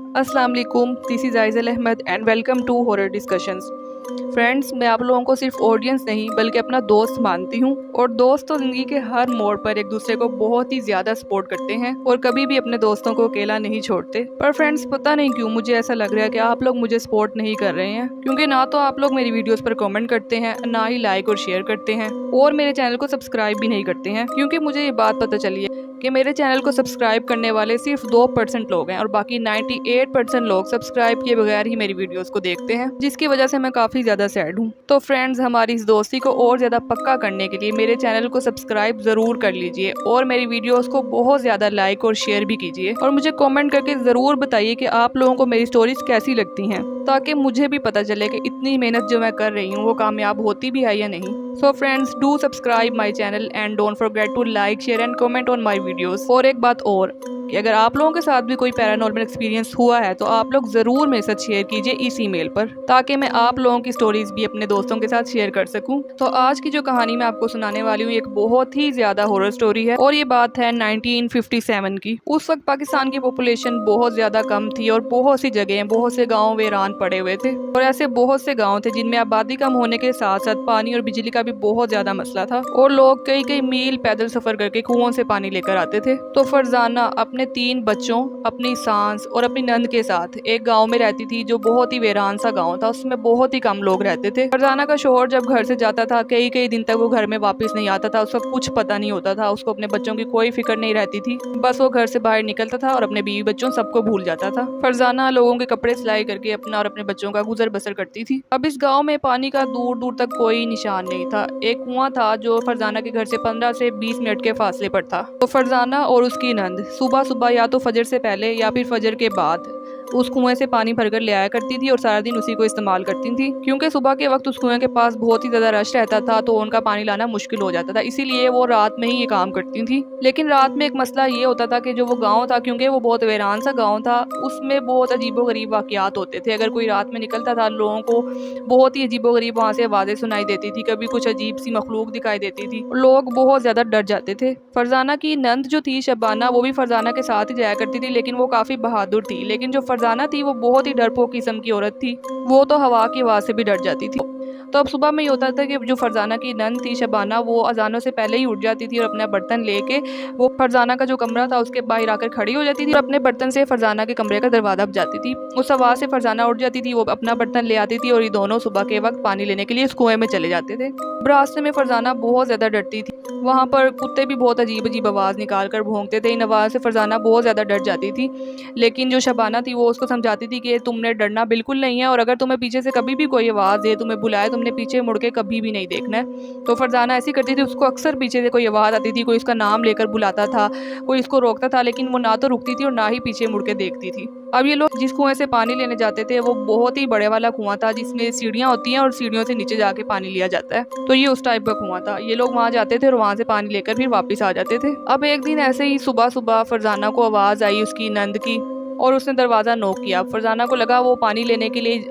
अस्सलाम वालेकुम, this is Aizal Ahmed and welcome to horror discussions. Friends, मैं आप लोगों को सिर्फ ऑडियंस नहीं बल्कि अपना दोस्त मानती हूँ और दोस्त तो ज़िंदगी के हर मोड़ पर एक दूसरे को बहुत ही ज़्यादा सपोर्ट करते हैं और कभी भी अपने दोस्तों को अकेला नहीं छोड़ते। पर फ्रेंड्स, पता नहीं क्यों मुझे ऐसा लग रहा है कि आप लोग मुझे सपोर्ट नहीं कर रहे हैं, क्योंकि ना तो आप लोग मेरी वीडियोस पर कमेंट करते हैं, ना ही लाइक और शेयर करते हैं और मेरे चैनल को सब्सक्राइब भी नहीं करते हैं। क्योंकि मुझे ये बात पता चली है कि मेरे चैनल को सब्सक्राइब करने वाले सिर्फ 2% लोग हैं और बाकी 98% लोग सब्सक्राइब किए बगैर ही मेरी वीडियोस को देखते हैं, जिसकी वजह से मैं काफ़ी ज़्यादा सैड हूँ। तो फ्रेंड्स, हमारी इस दोस्ती को और ज़्यादा पक्का करने के लिए मेरे चैनल को सब्सक्राइब ज़रूर कर लीजिए और मेरी वीडियोस को बहुत ज़्यादा लाइक और शेयर भी कीजिए और मुझे कमेंट करके ज़रूर बताइए कि आप लोगों को मेरी स्टोरीज कैसी लगती हैं, ताकि मुझे भी पता चले कि इतनी मेहनत जो मैं कर रही हूँ वो कामयाब होती भी है या नहीं। So friends, do subscribe my channel and don't forget to like, share and comment on my videos। और एक बात और कि अगर आप लोगों के साथ भी कोई पैरानॉर्मल एक्सपीरियंस हुआ है तो आप लोग ज़रूर मेरे साथ शेयर कीजिए इस ईमेल पर, ताकि मैं आप लोगों की स्टोरीज भी अपने दोस्तों के साथ शेयर कर सकूं। तो आज की जो कहानी मैं आपको सुनाने वाली हूँ एक बहुत ही ज़्यादा हॉरर स्टोरी है और ये बात है 1957 की। उस वक्त पाकिस्तान की पॉपुलेशन बहुत ज़्यादा कम थी और बहुत सी जगह बहुत से गाँव वीरान पड़े हुए थे और ऐसे बहुत से गाँव थे जिनमें आबादी कम होने के साथ साथ पानी और बिजली का भी बहुत ज्यादा मसला था और लोग कई कई मील पैदल सफर करके कुओं से पानी लेकर आते थे। तो फरजाना अपने 3 बच्चों, अपनी सांस और अपनी नंद के साथ एक गांव में रहती थी जो बहुत ही वीरान सा गांव था। उसमें बहुत ही कम लोग रहते थे। फरजाना का शोहर जब घर से जाता था कई कई दिन तक वो घर में वापस नहीं आता था। उसका कुछ पता नहीं होता था, उसको अपने बच्चों की कोई फिक्र नहीं रहती थी। बस वो घर से बाहर निकलता था और अपने बीवी बच्चों सबको भूल जाता था। फरजाना लोगों के कपड़े सिलाई करके अपना और अपने बच्चों का गुजर बसर करती थी। अब इस गाँव में पानी का दूर दूर तक कोई निशान नहीं था। एक कुआं था जो फरजाना के घर से 15 से 20 मिनट के फासले पर था। तो फरजाना और उसकी नंद सुबह सुबह या तो फजर से पहले या फिर फजर के बाद उस कुएं से पानी भरकर ले आया करती थी और सारा दिन उसी को इस्तेमाल करती थी, क्योंकि सुबह के वक्त उस कुएं के पास बहुत ही ज्यादा रश रहता था तो उनका पानी लाना मुश्किल हो जाता था। इसीलिए वो रात में ही ये काम करती थी। लेकिन रात में एक मसला ये होता था कि जो वो गाँव था, क्योंकि वो बहुत वीरान सा गाँव था, उसमें बहुत अजीबोगरीब वाकयात होते थे। अगर कोई रात में निकलता था लोगों को बहुत ही अजीबोगरीब वहाँ से आवाज़ें सुनाई देती थी, कभी कुछ अजीब सी मखलूक दिखाई देती थी, लोग बहुत ज़्यादा डर जाते थे। फरजाना की नंद जो थी शबाना, वो भी फरजाना के साथ ही जाया करती थी, लेकिन वो काफ़ी बहादुर थी। लेकिन जो फरजाना थी वो बहुत ही डरपोक किस्म की औरत थी, वो तो हवा की आवाज़ से भी डर जाती थी। तो अब सुबह में ये होता था कि जो फरजाना की नंद थी शबाना, वो अजानों से पहले ही उठ जाती थी और अपना बर्तन लेके वो फरजाना का जो कमरा था उसके बाहर आकर खड़ी हो जाती थी और अपने बर्तन से फरजाना के कमरे का दरवाजा बजाती थी। उस आवाज़ से फरजाना उठ जाती थी, वो अपना बर्तन ले आती थी और ये दोनों सुबह के वक्त पानी लेने के लिए इस कुएं में चले जाते थे। रास्ते में फरजाना बहुत ज़्यादा डरती थी। वहाँ पर कुत्ते भी बहुत अजीब अजीब आवाज़ निकाल कर भौंकते थे। इन आवाज़ से फरजाना बहुत ज़्यादा डर जाती थी। लेकिन जो शबाना थी वो उसको समझाती थी कि तुमने डरना बिल्कुल नहीं है और अगर तुम्हें पीछे से कभी भी कोई आवाज़ दे, तुम्हें बुलाए, तुमने पीछे मुड़ के कभी भी नहीं देखना है। तो फरजाना ऐसी करती थी। उसको अक्सर पीछे से कोई आवाज़ आती थी, कोई उसका नाम लेकर बुलाता था, कोई इसको रोकता था, लेकिन वो ना तो रुकती थी और ना ही पीछे मुड़ के देखती थी। अब ये लोग जिस कुएं से पानी लेने जाते थे वो बहुत ही बड़े वाला कुआं था जिसमें सीढ़ियाँ होती हैं और सीढ़ियों से नीचे जाके पानी लिया जाता है। तो ये उस टाइप का कुआं था। ये लोग वहाँ जाते थे और वहाँ से पानी लेकर फिर वापस आ जाते थे। अब एक दिन ऐसे ही सुबह सुबह फरजाना को आवाज़ आई उसकी नंद की और उसने दरवाज़ा नॉक किया। फरजाना को लगा वो पानी लेने के लिए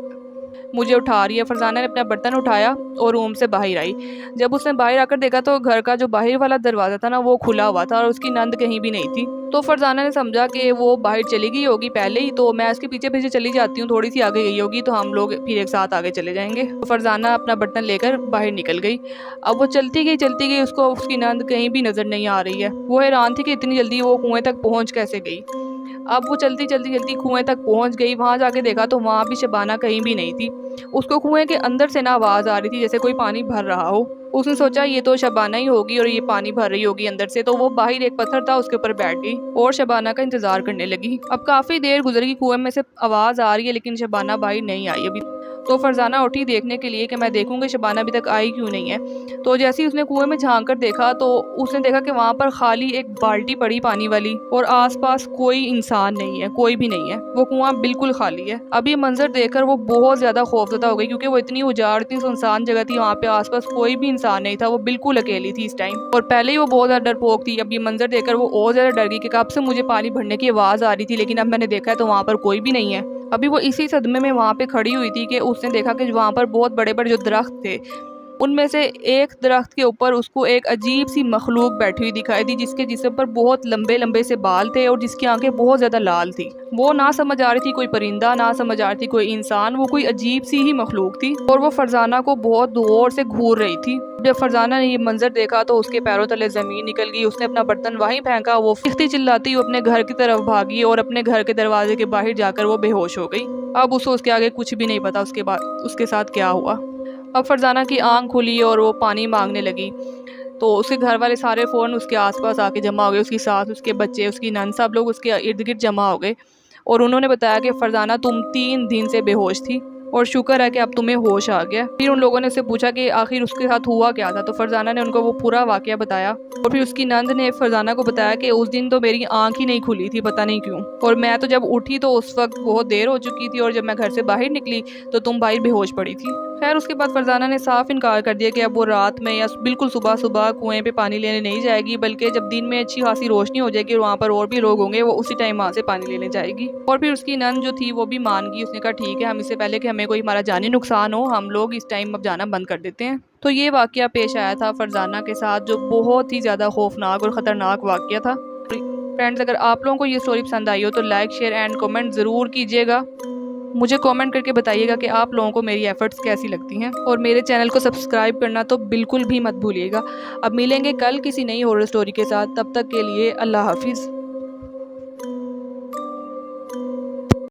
मुझे उठा रही है। फरजाना ने अपना बर्तन उठाया और रूम से बाहर आई। जब उसने बाहर आकर देखा तो घर का जो बाहर वाला दरवाज़ा था ना वो खुला हुआ था और उसकी नंद कहीं भी नहीं थी। तो फरजाना ने समझा कि वो बाहर चली गई होगी पहले ही, तो मैं उसके पीछे पीछे चली जाती हूँ, थोड़ी सी आगे गई होगी तो हम लोग फिर एक साथ आगे चले जाएंगे। तो फरजाना अपना बर्तन लेकर बाहर निकल गई। अब वो चलती गई, उसको उसकी नंद कहीं भी नज़र नहीं आ रही है। वो हैरान थी कि इतनी जल्दी वो कुएं तक पहुँच कैसे गई। अब वो चलती चलती कुएं तक पहुंच गई। वहां जाके देखा तो वहां भी शबाना कहीं भी नहीं थी। उसको कुएं के अंदर से ना आवाज़ आ रही थी जैसे कोई पानी भर रहा हो। उसने सोचा ये तो शबाना ही होगी और ये पानी भर रही होगी अंदर से, तो वो बाहर एक पत्थर था उसके ऊपर बैठ गई और शबाना का इंतजार करने लगी। अब काफ़ी देर गुजर गई, कुएं में से आवाज़ आ रही है लेकिन शबाना बाहर नहीं आई अभी। तो फरजाना उठी देखने के लिए कि मैं देखूंगी शबाना अभी तक आई क्यों नहीं है। तो जैसे ही उसने कुएं में झांक कर देखा तो उसने देखा कि वहाँ पर खाली एक बाल्टी पड़ी पानी वाली और आसपास कोई इंसान नहीं है, कोई भी नहीं है। वो कुआं बिल्कुल खाली है। अब ये मंजर देखकर वो बहुत ज़्यादा खौफजदा हो गई, क्योंकि वो इतनी उजाड़, इतनी सुनसान जगह थी, वहाँ पे आसपास कोई भी इंसान नहीं था। वो बिल्कुल अकेली थी इस टाइम और पहले ही वो बहुत ज़्यादा डरपोक थी। अब ये मंजर देखकर वो और ज़्यादा डर गई कि कब से मुझे पानी भरने की आवाज़ आ रही थी, लेकिन अब मैंने देखा है तो वहाँ पर कोई भी नहीं है। अभी वो इसी सदमे में वहाँ पे खड़ी हुई थी कि उसने देखा कि वहाँ पर बहुत बड़े बड़े जो दरख्त थे ان میں سے ایک درخت کے اوپر اس کو ایک عجیب سی مخلوق بیٹھی ہوئی دکھائی دی، جس کے جسم پر بہت لمبے لمبے سے بال تھے اور جس کی آنکھیں بہت زیادہ لال تھی۔ وہ نہ سمجھ آ رہی تھی کوئی پرندہ، نہ سمجھ آ رہی تھی کوئی انسان، وہ کوئی عجیب سی ہی مخلوق تھی اور وہ فرزانہ کو بہت دور سے گھور رہی تھی۔ جب فرزانہ نے یہ منظر دیکھا تو اس کے پیروں تلے زمین نکل گئی، اس نے اپنا برتن وہیں پھینکا، وہ چیختی چلاتی وہ اپنے گھر کی طرف بھاگی اور اپنے گھر کے دروازے کے باہر جا کر وہ بے ہوش ہو گئی۔ اب اسے اس کے آگے کچھ بھی نہیں پتا اس کے ساتھ کیا ہوا۔ اب فرزانہ کی آنکھ کھلی اور وہ پانی مانگنے لگی، تو اس کے گھر والے سارے فوراً اس کے آس پاس آ کے جمع ہو گئے، اس کی ساس، اس کے بچے، اس کی نند، سب لوگ اس کے ارد گرد جمع ہو گئے اور انہوں نے بتایا کہ فرزانہ تم 3 دن سے بے ہوش تھی اور شکر ہے کہ اب تمہیں ہوش آ گیا۔ پھر ان لوگوں نے اس سے پوچھا کہ آخر اس کے ساتھ ہوا کیا تھا، تو فرزانہ نے ان کو وہ پورا واقعہ بتایا اور پھر اس کی نند نے فرزانہ کو بتایا کہ اس دن تو میری آنکھ ہی نہیں کھلی تھی، پتہ نہیں کیوں، اور میں تو جب اٹھی تو اس وقت بہت دیر ہو چکی تھی اور جب میں گھر سے باہر نکلی تو تم باہر بے ہوش پڑی تھی۔ خیر اس کے بعد فرزانہ نے صاف انکار کر دیا کہ اب وہ رات میں یا بالکل صبح صبح کنویں پہ پانی لینے نہیں جائے گی، بلکہ جب دن میں اچھی خاصی روشنی ہو جائے گی اور وہاں پر اور بھی لوگ ہوں گے وہ اسی ٹائم وہاں سے پانی لینے جائے گی۔ اور پھر اس کی نند جو تھی وہ بھی مان گئی، اس نے کہا ٹھیک ہے، ہم اس سے پہلے کہ ہمیں کوئی ہمارا جانی نقصان ہو ہم لوگ اس ٹائم اب جانا بند کر دیتے ہیں۔ تو یہ واقعہ پیش آیا تھا فرزانہ کے ساتھ، جو بہت ہی زیادہ خوفناک اور خطرناک واقعہ تھا۔ فرینڈز اگر آپ لوگوں کو یہ سٹوری پسند آئی ہو تو لائک، شیئر اینڈ کمنٹ ضرور کیجیے گا۔ مجھے کامنٹ کر کے بتائیے گا کہ آپ لوگوں کو میری ایفرٹس کیسی لگتی ہیں، اور میرے چینل کو سبسکرائب کرنا تو بالکل بھی مت بھولیے گا۔ اب ملیں گے کل کسی نئی ہارر سٹوری کے ساتھ، تب تک کے لیے اللہ حافظ۔